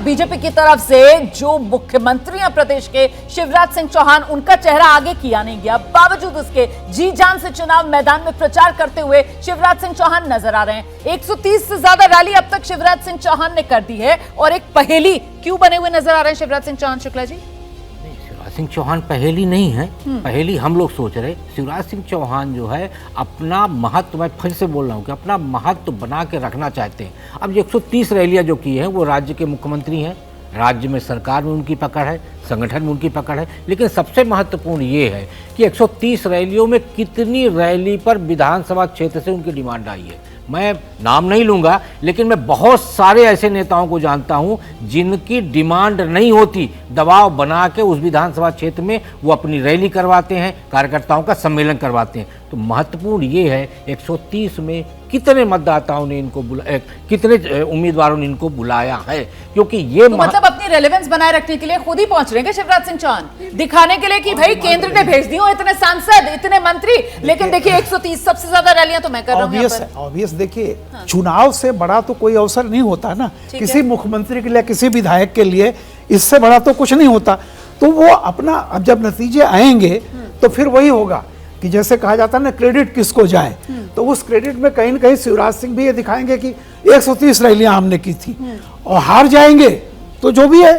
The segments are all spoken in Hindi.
बीजेपी की तरफ से जो मुख्यमंत्री हैं प्रदेश के शिवराज सिंह चौहान, उनका चेहरा आगे किया नहीं गया, बावजूद उसके जी जान से चुनाव मैदान में प्रचार करते हुए शिवराज सिंह चौहान नजर आ रहे हैं। 130 से ज्यादा रैली अब तक शिवराज सिंह चौहान ने कर दी है और एक पहेली क्यों बने हुए नजर आ रहे हैं शिवराज सिंह चौहान? शुक्ला जी, शिवराज सिंह चौहान पहेली नहीं है, पहेली हम लोग सोच रहे। शिवराज सिंह चौहान जो है अपना महत्व, मैं फिर से बोल रहा हूँ कि अपना महत्व बना के रखना चाहते हैं। अब 130 रैलियां जो की हैं वो राज्य के मुख्यमंत्री हैं, राज्य में सरकार में उनकी पकड़ है, संगठन में उनकी पकड़ है, लेकिन सबसे महत्वपूर्ण ये है कि 130 रैलियों में कितनी रैली पर विधानसभा क्षेत्र से उनकी डिमांड आई है। मैं नाम नहीं लूँगा, लेकिन मैं बहुत सारे ऐसे नेताओं को जानता हूँ जिनकी डिमांड नहीं होती, दबाव बना के उस विधानसभा क्षेत्र में वो अपनी रैली करवाते हैं, कार्यकर्ताओं का सम्मेलन करवाते हैं। तो महत्वपूर्ण ये है 130 में कितने मतदाताओं ने इनको कितने उम्मीदवारों ने इनको बुलाया है, क्योंकि ये तो मतलब अपनी रेलेवेंस बनाए रखने के लिए खुद ही पहुंच रहे हैं शिवराज सिंह चौहान, दिखाने के लिए कि भाई केंद्र ने भेज दी हो इतने सांसद, इतने मंत्री, लेकिन देखिए 130 सबसे ज्यादा रैलियां तो मैं कर रहा हूं। ऑब्वियस देखिए, चुनाव से बड़ा तो कोई अवसर नहीं होता ना, किसी मुख्यमंत्री के लिए, किसी विधायक के लिए इससे बड़ा तो कुछ नहीं होता। तो वो अपना, अब जब नतीजे आएंगे तो फिर वही होगा कि जैसे कहा जाता है ना, क्रेडिट किसको जाए, तो उस क्रेडिट में कहीं न कहीं शिवराज सिंह भी ये दिखाएंगे कि 130 रैलियां हमने की थी, और हार जाएंगे तो जो भी है,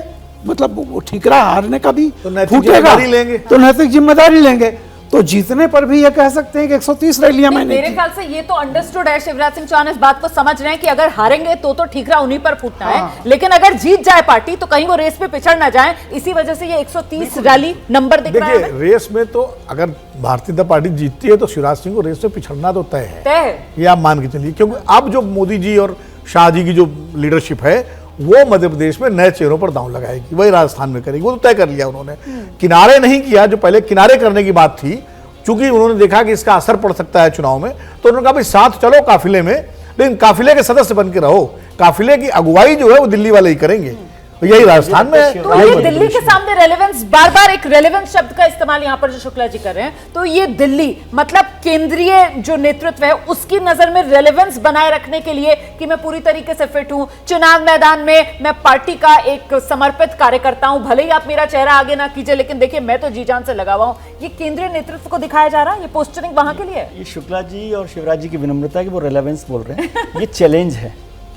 मतलब वो ठीकरा हारने का भी फूटेगा, तो नैतिक जिम्मेदारी लेंगे। तो जीतने पर भी ये कह सकते हैं कि 130 रैलियां मैंने मेरे ख्याल से ये तो अंडरस्टूड है, शिवराज सिंह चौहान इस बात को समझ रहे हैं कि अगर हारेंगे तो ठीकरा उन्हीं पर फूटना है, लेकिन अगर जीत जाए पार्टी तो कहीं वो रेस पे पिछड़ ना जाए, इसी वजह से ये 130 रैली नंबर दिख रहा है। रेस में तो अगर भारतीय जनता पार्टी जीतती है तो शिवराज सिंह को रेस में पिछड़ना तो तय है, ये आप मान के चलिए, क्योंकि अब जो मोदी जी और शाह जी की जो लीडरशिप है वो मध्य प्रदेश में नए चेहरों पर दांव लगाएगी, वही राजस्थान में करेगी, वो तो तय कर लिया उन्होंने। किनारे नहीं किया, जो पहले किनारे करने की बात थी, चूंकि उन्होंने देखा कि इसका असर पड़ सकता है चुनाव में, तो उन्होंने कहा भाई साथ चलो काफिले में, लेकिन काफिले के सदस्य बन के रहो, काफिले की अगुवाई जो है वो दिल्ली वाले ही करेंगे। तो यही राजस्थान में है। तो ये दिल्ली के सामने रेलेवेंस, बार बार एक रेलेवेंस शब्द का इस्तेमाल यहाँ पर जो शुक्ला जी कर रहे हैं, तो ये दिल्ली मतलब केंद्रीय जो नेतृत्व है उसकी नजर में रेलेवेंस बनाए रखने के लिए कि मैं पूरी तरीके से फिट हूं चुनाव मैदान में, मैं पार्टी का एक समर्पित कार्यकर्ता हूं, भले ही आप मेरा चेहरा आगे ना कीजिए, लेकिन देखिए मैं तो जी जान से लगा हुआ हूं, ये केंद्रीय नेतृत्व को दिखाया जा रहा है, ये पोस्टरिंग वहां के लिए। ये शुक्ला जी और शिवराज जी की विनम्रता है कि वो रेलेवेंस बोल रहे हैं, ये चैलेंज है,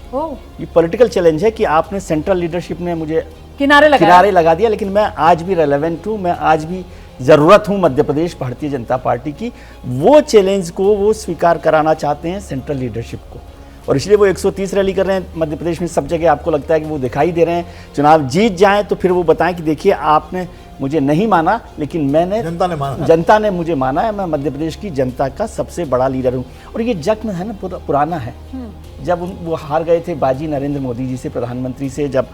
ये पॉलिटिकल चैलेंज है कि आपने सेंट्रल लीडरशिप ने मुझे किनारे लगा दिया, लेकिन मैं आज भी रेलेवेंट हूं, मैं आज भी जरूरत हूं मध्य प्रदेश भारतीय जनता पार्टी की। वो चैलेंज को वो स्वीकार कराना चाहते हैं सेंट्रल लीडरशिप को, और इसलिए वो 130 रैली कर रहे हैं मध्य प्रदेश में। सब जगह आपको लगता है कि वो दिखाई दे रहे हैं, चुनाव जीत जाएं तो फिर वो बताएं कि देखिए आपने मुझे नहीं माना, लेकिन मैंने, जनता ने मुझे माना है, मैं मध्य प्रदेश की जनता का सबसे बड़ा लीडर हूँ। और ये जख्म है ना पुराना है, जब वो हार गए थे बाजी नरेंद्र मोदी जी से, प्रधानमंत्री से, जब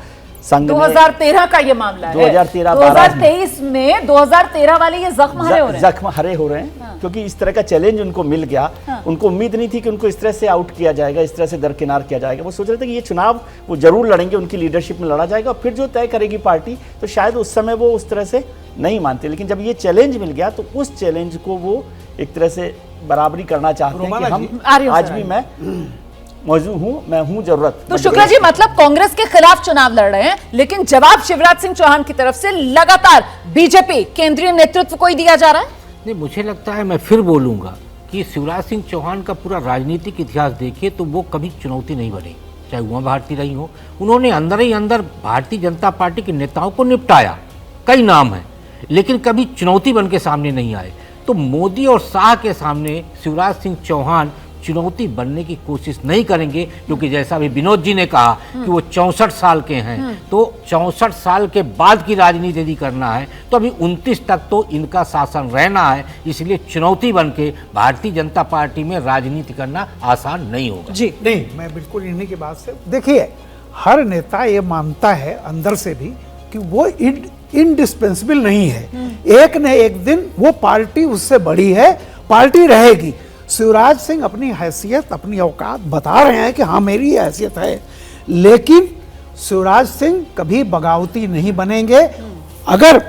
संघ 2013 का ये मामला है, 2023 में 2013 वाले ये जख्म हरे हो रहे हैं, हाँ। क्योंकि इस तरह का चैलेंज उनको मिल गया, हाँ। उनको उम्मीद नहीं थी कि उनको इस तरह से आउट किया जाएगा, इस तरह से दरकिनार किया जाएगा। वो सोच रहे थे कि ये चुनाव वो जरूर लड़ेंगे, उनकी लीडरशिप में लड़ा जाएगा, और फिर जो तय करेगी पार्टी, तो शायद उस समय वो उस तरह से नहीं मानते, लेकिन जब ये चैलेंज मिल गया तो उस चैलेंज को वो एक तरह से बराबरी करना चाहते हैं कि हम आज भी मैं मौजूद हूं, मैं हूं जरूरत। तो शुक्ला जी मतलब कांग्रेस के खिलाफ चुनाव लड़ रहे हैं, लेकिन जवाब शिवराज सिंह चौहान की तरफ से लगातार बीजेपी केंद्रीय नेतृत्व को ही दिया जा रहा है। नहीं, मुझे लगता है, मैं फिर बोलूंगा कि शिवराज सिंह चौहान का पूरा राजनीतिक इतिहास देखिए तो वो कभी चुनौती नहीं बनी, चाहे उमा भारती रही हो, उन्होंने अंदर ही अंदर भारतीय जनता पार्टी के नेताओं को निपटाया, कई नाम है, लेकिन कभी चुनौती बन के सामने नहीं आए। तो मोदी और शाह के सामने शिवराज सिंह चौहान चुनौती बनने की कोशिश नहीं करेंगे, क्योंकि जैसा भी विनोद जी ने कहा कि वो 64 साल के हैं, तो 64 साल के बाद की राजनीति यदि करना है तो अभी 29 तक तो इनका शासन रहना है, इसलिए चुनौती बन के भारतीय जनता पार्टी में राजनीति करना आसान नहीं होगा। जी नहीं, मैं बिल्कुल इन्हीं की बात से, देखिए हर नेता ये मानता है अंदर से भी कि वो इंडिस्पेंसिबल नहीं है, एक न एक दिन वो पार्टी उससे बड़ी है, पार्टी रहेगी। शिवराज सिंह अपनी हैसियत, अपनी औकात बता रहे हैं कि हाँ मेरी हैसियत है, लेकिन शिवराज सिंह कभी बगावती नहीं बनेंगे। अगर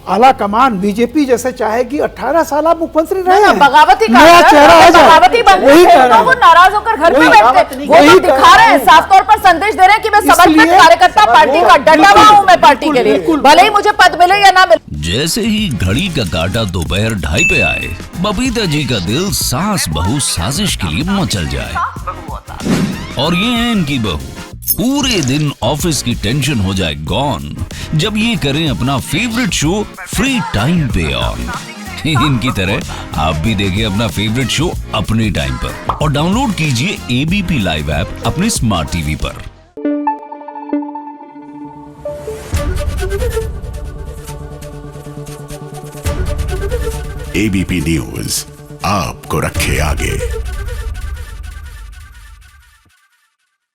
आला कमान बीजेपी जैसे चाहेगी 18 साल आप मुख्यमंत्री रहे ना, हैं, बगावती नया चेहरा आ जाए, बगावती बन वही गए कह थे, रहे तो वो हैं। नाराज होकर घर पे वही बैठते, वो वही तो कह दिखा रहे हैं, रहे हैं। साफ तौर पर संदेश दे रहे हैं कि मैं समर्पित इसलिए- कार्यकर्ता पार्टी का, डटा हुआ हूं मैं पार्टी के लिए, बिल्कुल। भले ही मुझे पद मिले या ना मिले। जैसे ही घड़ी का काटा दोपहर 2:30 पे आए, बबीता जी का दिल सास बहू साजिश के लिए मचल जाए। और ये है इनकी बहू, पूरे दिन ऑफिस की टेंशन हो जाए गॉन जब ये करें अपना फेवरेट शो फ्री टाइम पे ऑन। इनकी तरह आप भी देखिए अपना फेवरेट शो अपने टाइम पर और डाउनलोड कीजिए एबीपी लाइव ऐप अपने स्मार्ट टीवी पर। एबीपी न्यूज आपको रखे आगे।